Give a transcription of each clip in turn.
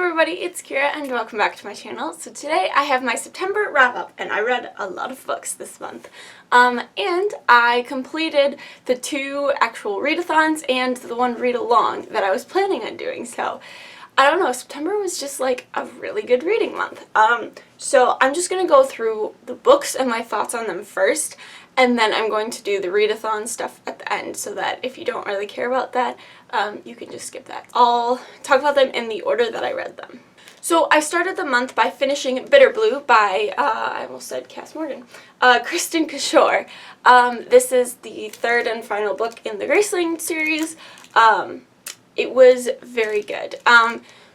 everybody, it's Kira and welcome back to my channel. So today I have my September wrap-up and I read a lot of books this month. And I completed the 2 actual readathons and the 1 read-along that I was planning on doing. So I don't know, September was just like a really good reading month. So I'm just going to go through the books and my thoughts on them first, and then I'm going to do the readathon stuff at the end so that if you don't really care about that, you can just skip that. I'll talk about them in the order that I read them. So I started the month by finishing Bitter Blue by, I almost said Cass Morgan, Kristin Cashore. This is the 3rd and final book in the Graceling series. It was very good.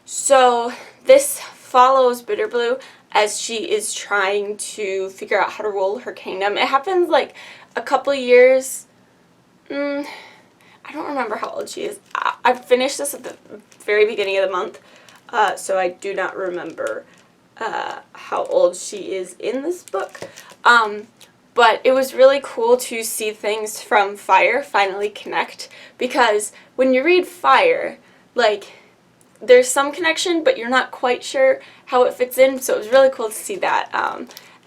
So this follows Bitter Blue as she is trying to figure out how to rule her kingdom. It happens like a couple years, I don't remember how old she is. I finished this at the very beginning of the month, so I do not remember how old she is in this book. But it was really cool to see things from Fire finally connect, because when you read Fire, like, there's some connection, but you're not quite sure how it fits in, so it was really cool to see that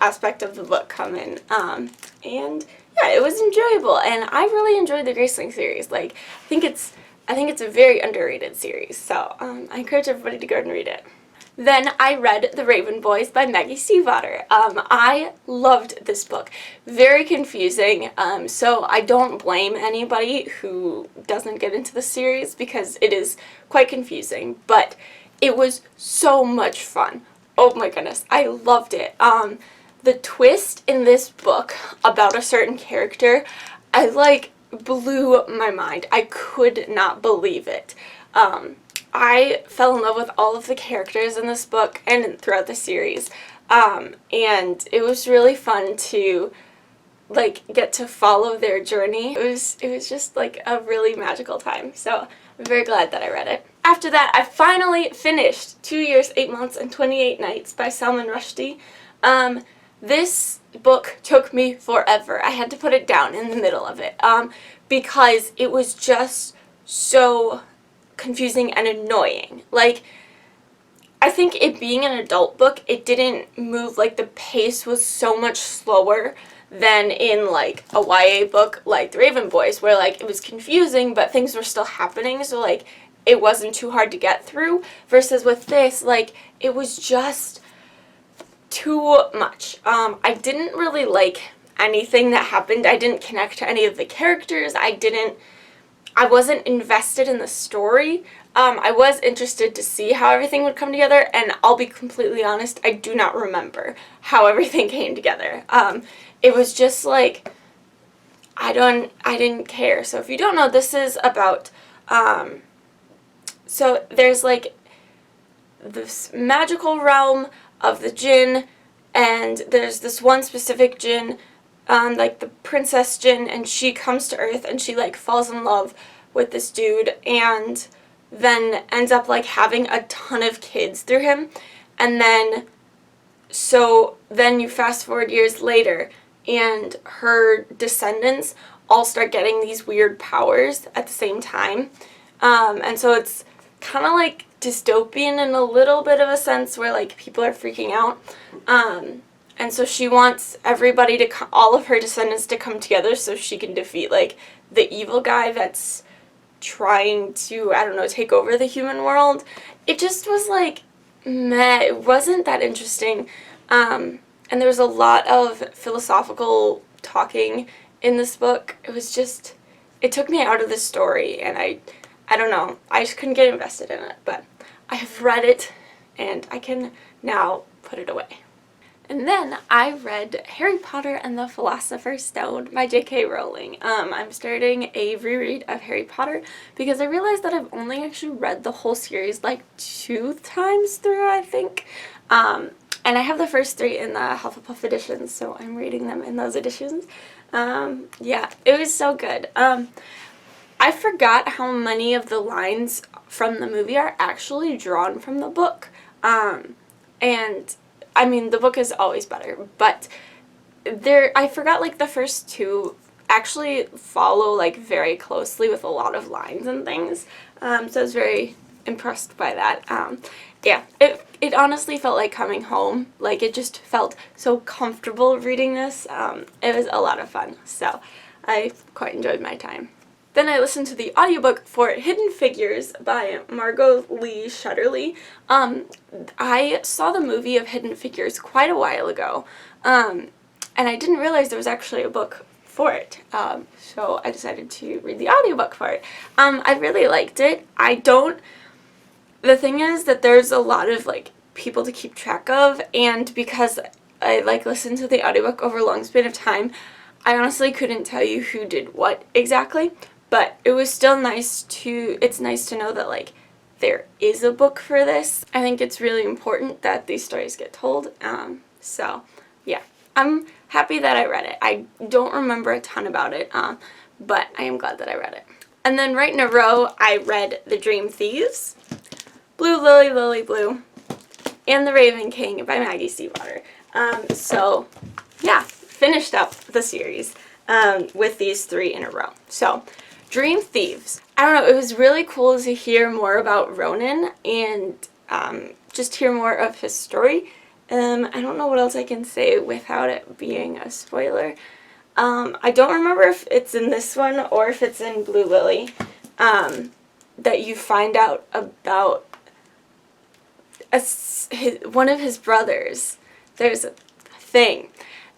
aspect of the book come in. And yeah, it was enjoyable, and I really enjoyed the Graceling series. Like, I think it's a very underrated series, so I encourage everybody to go and read it. Then I read The Raven Boys by Maggie Stiefvater. I loved this book. Very confusing, so I don't blame anybody who doesn't get into the series because it is quite confusing, but it was so much fun. Oh my goodness, I loved it. The twist in this book about a certain character, I blew my mind. I could not believe it. I fell in love with all of the characters in this book and throughout the series, and it was really fun to get to follow their journey. It was just like a really magical time, so I'm very glad that I read it. After that, I finally finished 2 Years, 8 Months, and 28 Nights by Salman Rushdie. This book took me forever. I had to put it down in the middle of it because it was just so confusing and annoying. Like, I think it being an adult book, it didn't move, like, the pace was so much slower than in, like, a YA book like The Raven Boys, where, like, it was confusing, but things were still happening, so, like, it wasn't too hard to get through, versus with this, like, it was just too much. I didn't really like anything that happened. I didn't connect to any of the characters. I wasn't invested in the story. I was interested to see how everything would come together, and I'll be completely honest, I do not remember how everything came together. It was just like, I didn't care. So if you don't know, this is about, so there's like this magical realm of the Jinn, and there's this one specific Jinn, like the Princess Jinn, and she comes to Earth and she like falls in love with this dude and then ends up like having a ton of kids through him. And then you fast forward years later and her descendants all start getting these weird powers at the same time. And so it's kind of like dystopian in a little bit of a sense where like people are freaking out. And so she wants everybody to, all of her descendants to come together so she can defeat, like, the evil guy that's trying to, I don't know, take over the human world. It just was, like, meh. It wasn't that interesting. And there was a lot of philosophical talking in this book. It was just, it took me out of the story, and I don't know. I just couldn't get invested in it. But I have read it, and I can now put it away. And then I read Harry Potter and the Philosopher's Stone by J.K. Rowling. I'm starting a reread of Harry Potter because I realized that I've only actually read the whole series like 2 times through, I think. And I have the first 3 in the Hufflepuff editions, so I'm reading them in those editions. Yeah, it was so good. I forgot how many of the lines from the movie are actually drawn from the book. And I mean, the book is always better, but I forgot, like, the first 2 actually follow, like, very closely with a lot of lines and things, so I was very impressed by that. yeah, it honestly felt like coming home. Like, it just felt so comfortable reading this. It was a lot of fun, so I quite enjoyed my time. Then I listened to the audiobook for Hidden Figures by Margot Lee Shetterly. I saw the movie of Hidden Figures quite a while ago, and I didn't realize there was actually a book for it, so I decided to read the audiobook for it. I really liked it. The thing is that there's a lot of, like, people to keep track of, and because I, like, listened to the audiobook over a long span of time, I honestly couldn't tell you who did what exactly, but it was still it's nice to know that, like, there is a book for this. I think it's really important that these stories get told, so, yeah. I'm happy that I read it. I don't remember a ton about it, but I am glad that I read it. And then right in a row, I read The Dream Thieves, Blue Lily Lily Blue, and The Raven King by Maggie Stiefvater. So, yeah, finished up the series with these 3 in a row. So, Dream Thieves. I don't know, it was really cool to hear more about Ronan and just hear more of his story. I don't know what else I can say without it being a spoiler. I don't remember if it's in this one or if it's in Blue Lily, that you find out about one of his brothers. There's a thing,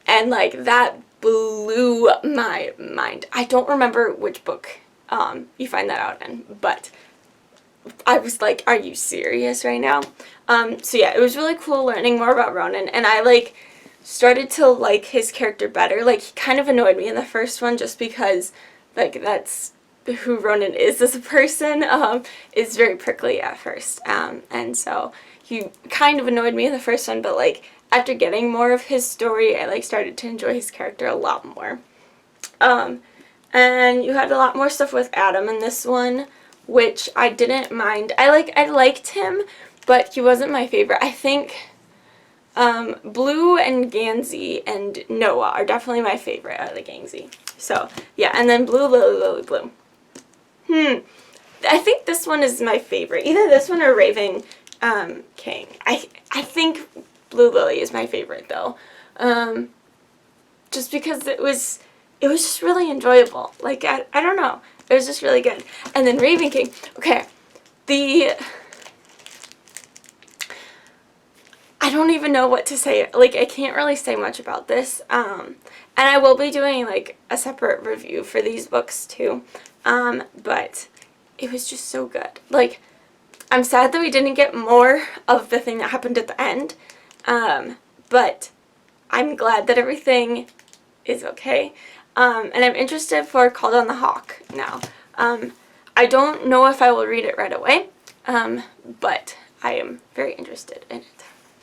and, like, that blew my mind. I don't remember which book you find that out in, but I was like, are you serious right now? So yeah, it was really cool learning more about Ronan, and I, like, started to like his character better. Like, he kind of annoyed me in the first one just because, like, that's who Ronan is as a person, is very prickly at first, and so he kind of annoyed me in the first one, but, like, after getting more of his story, I, like, started to enjoy his character a lot more. And you had a lot more stuff with Adam in this one, which I didn't mind. I liked him, but he wasn't my favorite. I think Blue and Gansey and Noah are definitely my favorite out of the Gansey. So, yeah, and then Blue Lily Lily Blue. I think this one is my favorite. Either this one or Raven King. I think Blue Lily is my favorite, though. Just because it was just really enjoyable. Like, I don't know. It was just really good. And then Raven King. Okay. I don't even know what to say. Like, I can't really say much about this. And I will be doing, like, a separate review for these books, too. But it was just so good. Like, I'm sad that we didn't get more of the thing that happened at the end. But I'm glad that everything is okay. And I'm interested for Called on the Hawk now. I don't know if I will read it right away, but I am very interested in it.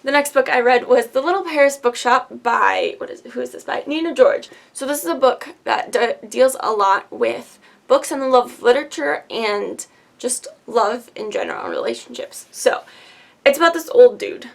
The next book I read was The Little Paris Bookshop by, who is this by? Nina George. So this is a book that deals a lot with books and the love of literature and just love in general and relationships. So it's about this old dude,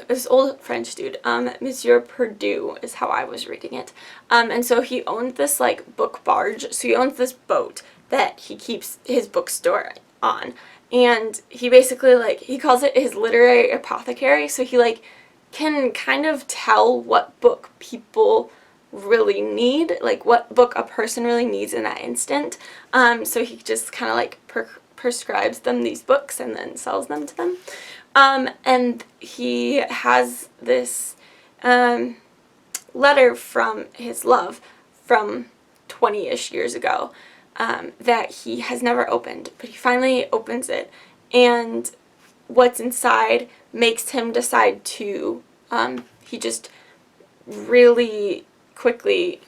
this old French dude, Monsieur Perdue is how I was reading it. And so he owned this, like, book barge. So he owns this boat that he keeps his bookstore on. And he basically, like, he calls it his literary apothecary. So he, like, can kind of tell what book people really need, like, what book a person really needs in that instant. So he just kind of, like, prescribes them these books and then sells them to them. And he has this letter from his love from 20-ish years ago that he has never opened, but he finally opens it, and what's inside makes him decide to, he just really quickly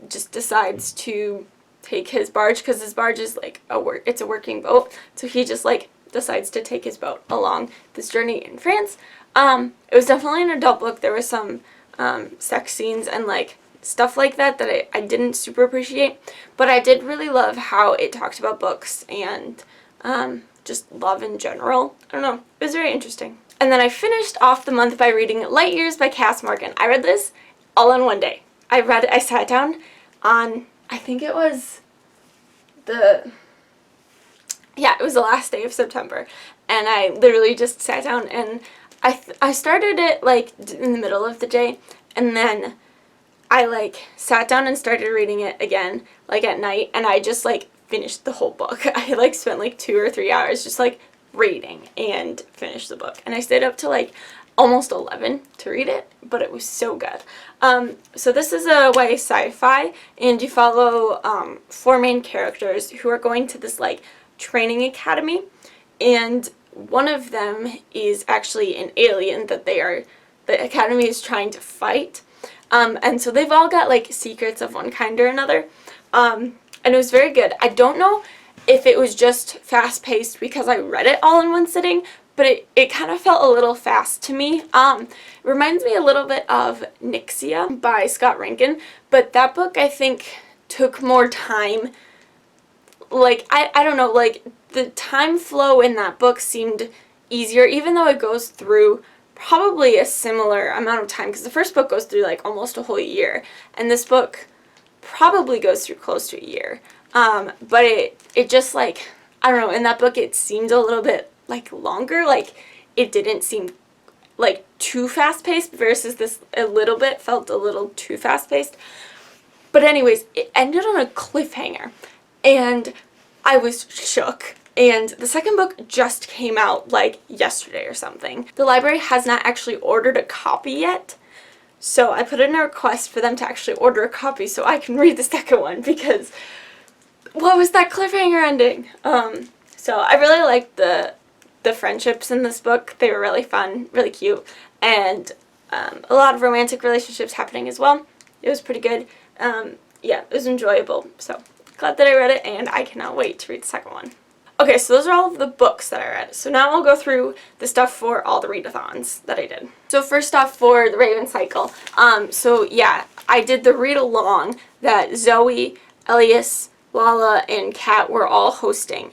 just decides to take his barge, because his barge is, like, it's a working boat, so he just, like, decides to take his boat along this journey in France. It was definitely an adult book. There were some sex scenes and, like, stuff like that I didn't super appreciate, but I did really love how it talked about books and just love in general. I don't know, it was very interesting. And then I finished off the month by reading Light Years by Cass Morgan. I read this all in one day. I sat down on, I think it was yeah, it was the last day of September, and I literally just sat down and I started it like in the middle of the day, and then I like sat down and started reading it again like at night, and I just like finished the whole book. I like spent like 2 or 3 hours just like reading and finished the book, and I stayed up till like almost 11 to read it, but it was so good. So this is a YA sci-fi, and you follow 4 main characters who are going to this like training academy, and one of them is actually an alien that the academy is trying to fight. And so they've all got like secrets of one kind or another. And it was very good. I don't know if it was just fast-paced because I read it all in one sitting, but it kind of felt a little fast to me. It reminds me a little bit of Nyxia by Scott Rankin, but that book I think took more time. Like, I don't know, like, the time flow in that book seemed easier, even though it goes through probably a similar amount of time, because the first book goes through like almost a whole year, and this book probably goes through close to a year. But it just like, I don't know, in that book it seemed a little bit like longer, like it didn't seem like too fast-paced, versus this a little bit felt a little too fast-paced. But anyways, it ended on a cliffhanger, and I was shook. And the second book just came out like yesterday or something. The library has not actually ordered a copy yet, so I put in a request for them to actually order a copy so I can read the second one, because what was that cliffhanger ending? So I really liked the friendships in this book. They were really fun, really cute, and a lot of romantic relationships happening as well. It was pretty good. Yeah, it was enjoyable. So glad that I read it, and I cannot wait to read the second one. Okay, so those are all of the books that I read. So now I'll go through the stuff for all the readathons that I did. So first off, for the Raven Cycle, so yeah, I did the read-along that Zoe, Elias, Lala, and Kat were all hosting.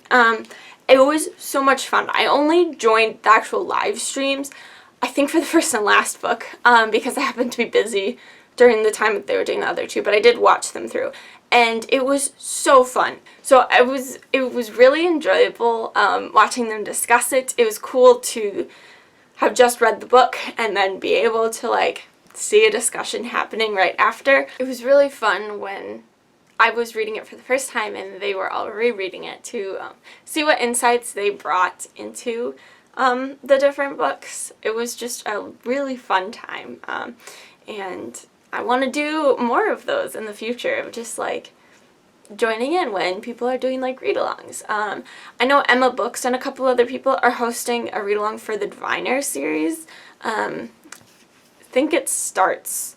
It was so much fun. I only joined the actual live streams, I think, for the first and last book, because I happened to be busy during the time that they were doing the other two, but I did watch them through, and it was so fun. So it was really enjoyable watching them discuss it. It was cool to have just read the book and then be able to like see a discussion happening right after. It was really fun when I was reading it for the first time and they were all rereading it to see what insights they brought into the different books. It was just a really fun time, and I want to do more of those in the future, of just like joining in when people are doing like read-alongs. I know Emma Books and a couple other people are hosting a read-along for the Diviner series. I think it starts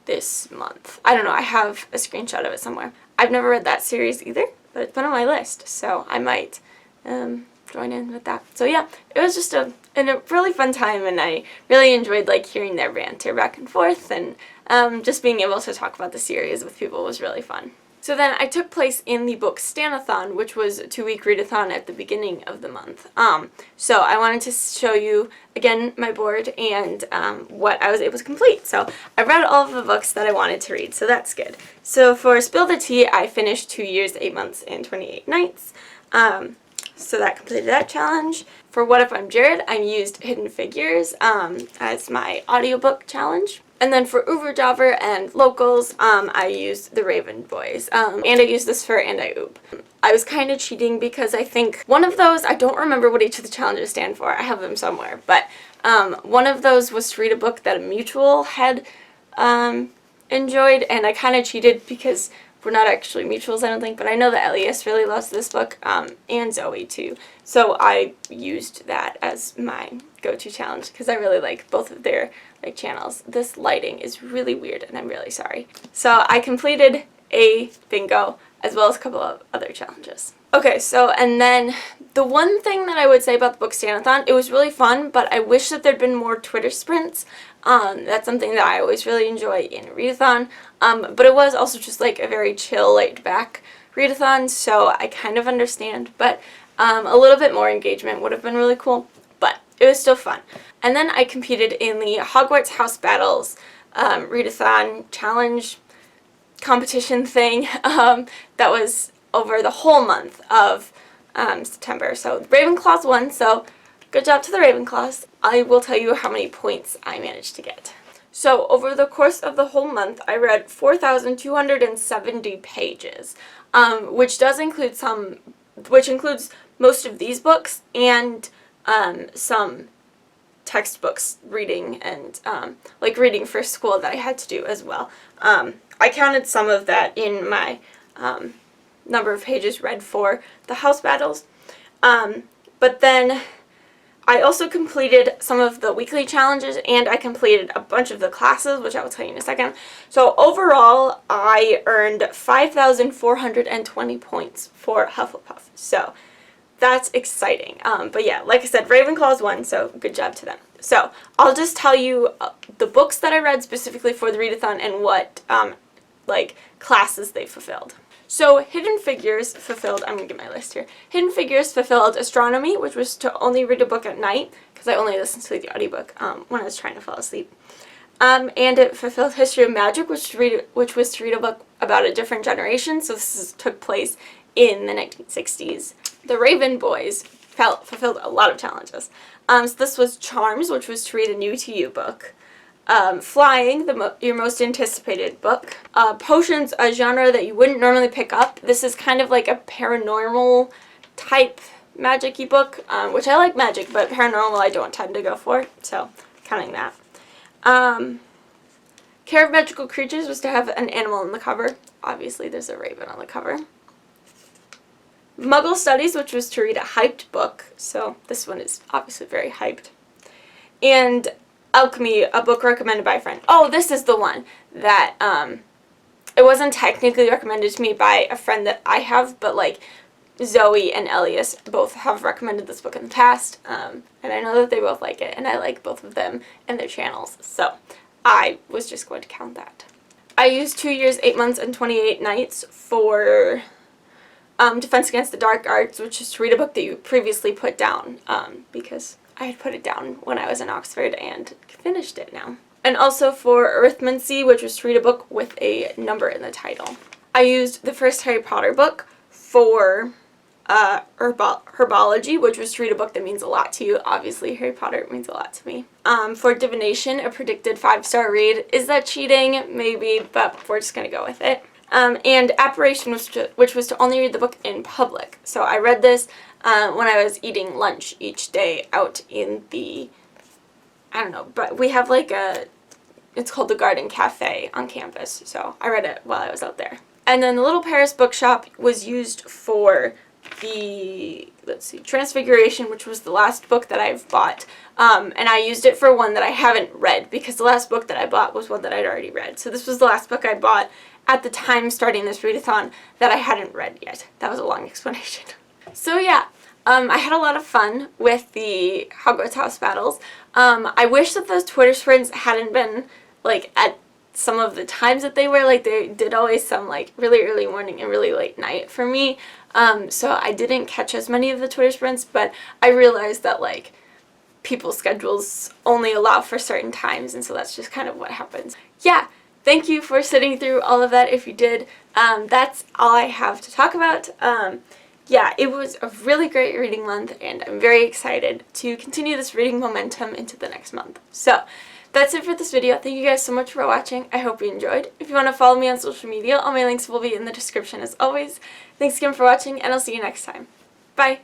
this month. I don't know, I have a screenshot of it somewhere. I've never read that series either, but it's been on my list, so I might join in with that. So yeah, it was just a really fun time, and I really enjoyed like hearing their banter back and forth, and just being able to talk about the series with people was really fun. So then I took place in the book Stanathon, which was a 2-week readathon at the beginning of the month. So I wanted to show you again my board and what I was able to complete. So I read all of the books that I wanted to read, so that's good. So for Spill the Tea, I finished 2 years, 8 months, and 28 nights. So that completed that challenge. For What If I'm Jared, I used Hidden Figures as my audiobook challenge. And then for Uberjobber and Locals, I used The Raven Boys. And I used this for And I Oop. I was kind of cheating because I think one of those, I don't remember what each of the challenges stand for. I have them somewhere. But one of those was to read a book that a mutual had enjoyed, and I kind of cheated because we're not actually mutuals, I don't think, but I know that Elias really loves this book, and Zoe too. So I used that as my go-to challenge because I really like both of their like channels. This lighting is really weird and I'm really sorry. So I completed a bingo as well as a couple of other challenges. Okay, so and then the one thing that I would say about the book Stanathon, it was really fun, but I wish that there'd been more Twitter sprints. That's something that I always really enjoy in a readathon, but it was also just like a very chill, laid-back readathon, so I kind of understand, but a little bit more engagement would have been really cool, but it was still fun. And then I competed in the Hogwarts House Battles readathon challenge competition thing that was over the whole month of September. So Ravenclaws won, so good job to the Ravenclaws. I will tell you how many points I managed to get. So over the course of the whole month, I read 4,270 pages, which does include which includes most of these books and some textbooks reading and like reading for school that I had to do as well. I counted some of that in my number of pages read for the house battles. But then I also completed some of the weekly challenges, and I completed a bunch of the classes, which I will tell you in a second. So overall, I earned 5,420 points for Hufflepuff. So that's exciting. But yeah, like I said, Ravenclaws won, so good job to them. So I'll just tell you the books that I read specifically for the readathon and what like classes they fulfilled. So Hidden Figures fulfilled, I'm going to get my list here. Hidden Figures fulfilled Astronomy, which was to only read a book at night, because I only listened to the audiobook when I was trying to fall asleep. And it fulfilled History of Magic, which was to read a book about a different generation, so took place in the 1960s. The Raven Boys fulfilled a lot of challenges. So this was Charms, which was to read a new to you book. Flying, your most anticipated book. Potions, a genre that you wouldn't normally pick up. This is kind of like a paranormal type magic-y book, which I like magic, but paranormal I don't tend to go for, so counting that. Care of Magical Creatures was to have an animal on the cover. Obviously there's a raven on the cover. Muggle Studies, which was to read a hyped book, so this one is obviously very hyped. And Alchemy, a book recommended by a friend. Oh, this is the one that, it wasn't technically recommended to me by a friend that I have, but like Zoe and Elias both have recommended this book in the past, and I know that they both like it, and I like both of them and their channels, so I was just going to count that. I used 2 years, 8 months, and 28 nights for Defense Against the Dark Arts, which is to read a book that you previously put down, because I had put it down when I was in Oxford and finished it now. And also for Arithmancy, which was to read a book with a number in the title. I used the first Harry Potter book for Herbology, which was to read a book that means a lot to you. Obviously, Harry Potter means a lot to me. For Divination, a predicted 5-star read. Is that cheating? Maybe, but we're just going to go with it. And Apparition, which was to only read the book in public. So I read this when I was eating lunch each day out in the, I don't know, but we have like it's called the Garden Cafe on campus, so I read it while I was out there. And then the Little Paris Bookshop was used for the, let's see, Transfiguration, which was the last book that I've bought. And I used it for one that I haven't read, because the last book that I bought was one that I'd already read. So this was the last book I bought at the time starting this readathon that I hadn't read yet. That was a long explanation. So yeah, I had a lot of fun with the Hogwarts house battles. I wish that those Twitter sprints hadn't been like at some of the times that they were. Like they did always some like really early morning and really late night for me. So I didn't catch as many of the Twitter sprints, but I realized that like people's schedules only allow for certain times, and so that's just kind of what happens. Yeah. Thank you for sitting through all of that if you did. That's all I have to talk about. Yeah, it was a really great reading month, and I'm very excited to continue this reading momentum into the next month. So, that's it for this video. Thank you guys so much for watching. I hope you enjoyed. If you want to follow me on social media, all my links will be in the description as always. Thanks again for watching, and I'll see you next time. Bye!